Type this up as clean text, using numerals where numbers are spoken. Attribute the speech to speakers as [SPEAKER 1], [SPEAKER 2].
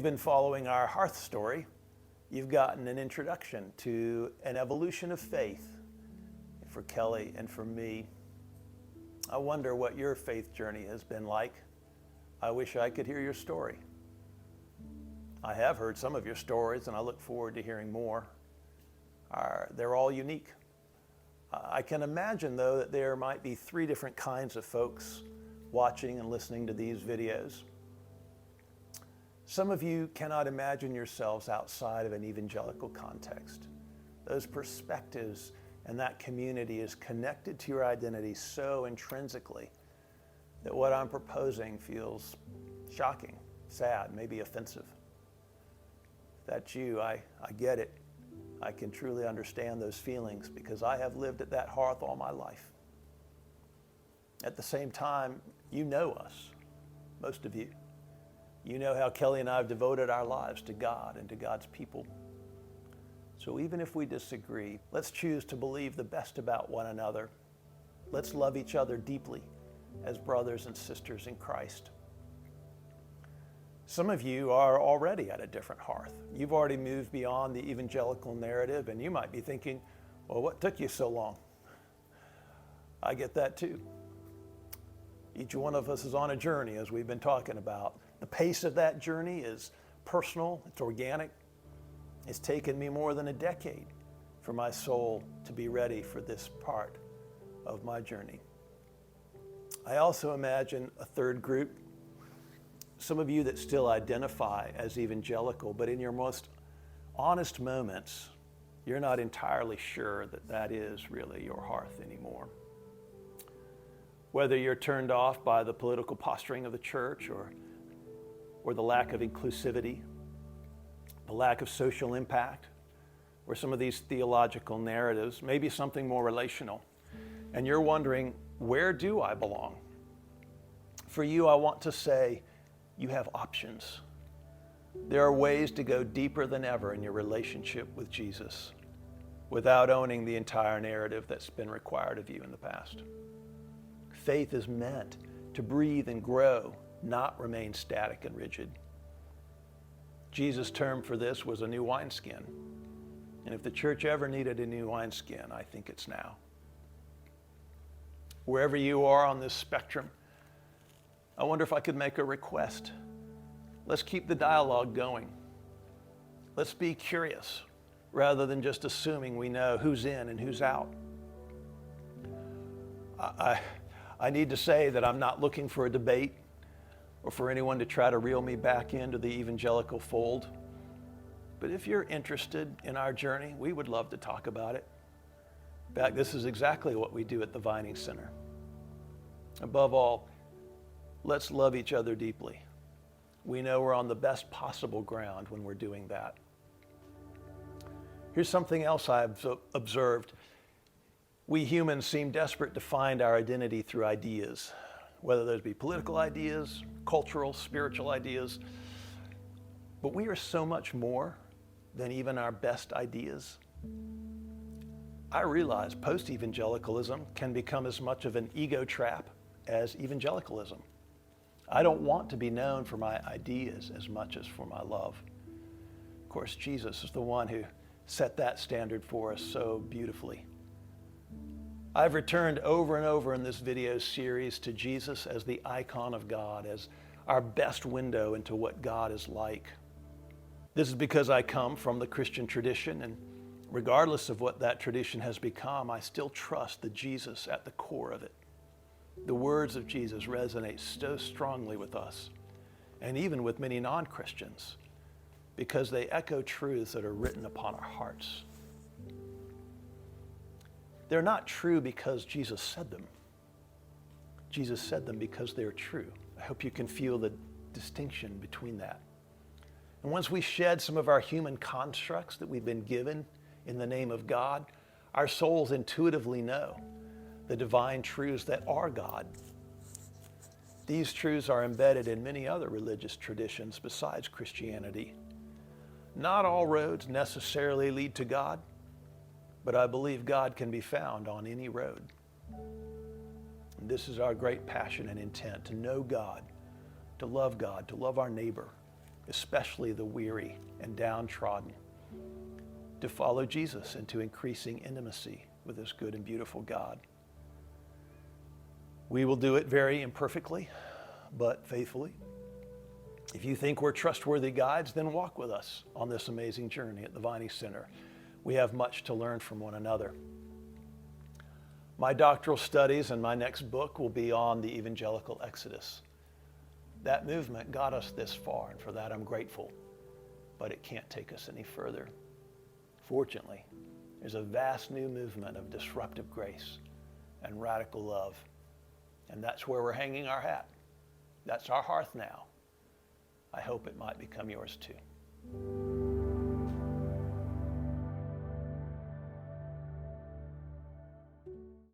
[SPEAKER 1] been following our Hearth story, you've gotten an introduction to an evolution of faith for Kellie and for me. I wonder what your faith journey has been like. I wish I could hear your story. I have heard some of your stories, and I look forward to hearing more. They're all unique. I can imagine, though, that there might be three different kinds of folks watching and listening to these videos. Some of you cannot imagine yourselves outside of an evangelical context. Those perspectives and that community is connected to your identity so intrinsically that what I'm proposing feels shocking, sad, maybe offensive. If that's you, I get it. I can truly understand those feelings because I have lived at that hearth all my life. At the same time, you know us, most of you. You know how Kellie and I have devoted our lives to God and to God's people. So even if we disagree, let's choose to believe the best about one another. Let's love each other deeply as brothers and sisters in Christ. Some of you are already at a different hearth. You've already moved beyond the evangelical narrative, and you might be thinking, well, what took you so long? I get that too. Each one of us is on a journey, as we've been talking about. The pace of that journey is personal, it's organic. It's taken me more than a decade for my soul to be ready for this part of my journey. I also imagine a third group, some of you that still identify as evangelical, but in your most honest moments, you're not entirely sure that that is really your hearth anymore. Whether you're turned off by the political posturing of the church or the lack of inclusivity, the lack of social impact, or some of these theological narratives, maybe something more relational, and you're wondering, where do I belong? For you, I want to say, you have options. There are ways to go deeper than ever in your relationship with Jesus without owning the entire narrative that's been required of you in the past. Faith is meant to breathe and grow, not remain static and rigid. Jesus' term for this was a new wineskin. And if the church ever needed a new wineskin, I think it's now. Wherever you are on this spectrum, I wonder if I could make a request. Let's keep the dialogue going. Let's be curious rather than just assuming we know who's in and who's out. I need to say that I'm not looking for a debate or for anyone to try to reel me back into the evangelical fold. But if you're interested in our journey, we would love to talk about it. In fact, this is exactly what we do at the Vining Center. Above all, let's love each other deeply. We know we're on the best possible ground when we're doing that. Here's something else I've observed. We humans seem desperate to find our identity through ideas, whether those be political ideas, cultural, spiritual ideas. But we are so much more than even our best ideas. I realize post-evangelicalism can become as much of an ego trap as evangelicalism. I don't want to be known for my ideas as much as for my love. Of course, Jesus is the one who set that standard for us so beautifully. I've returned over and over in this video series to Jesus as the icon of God, as our best window into what God is like. This is because I come from the Christian tradition, and regardless of what that tradition has become, I still trust the Jesus at the core of it. The words of Jesus resonate so strongly with us, and even with many non-Christians, because they echo truths that are written upon our hearts. They're not true because Jesus said them. Jesus said them because they're true. I hope you can feel the distinction between that. And once we shed some of our human constructs that we've been given in the name of God, our souls intuitively know the divine truths that are God. These truths are embedded in many other religious traditions besides Christianity. Not all roads necessarily lead to God, but I believe God can be found on any road. And this is our great passion and intent, to know God, to love our neighbor, especially the weary and downtrodden, to follow Jesus into increasing intimacy with this good and beautiful God. We will do it very imperfectly, but faithfully. If you think we're trustworthy guides, then walk with us on this amazing journey at the Viney Center. We have much to learn from one another. My doctoral studies and my next book will be on the evangelical exodus. That movement got us this far, and for that I'm grateful, but it can't take us any further. Fortunately, there's a vast new movement of disruptive grace and radical love, and that's where we're hanging our hat. That's our hearth now. I hope it might become yours too.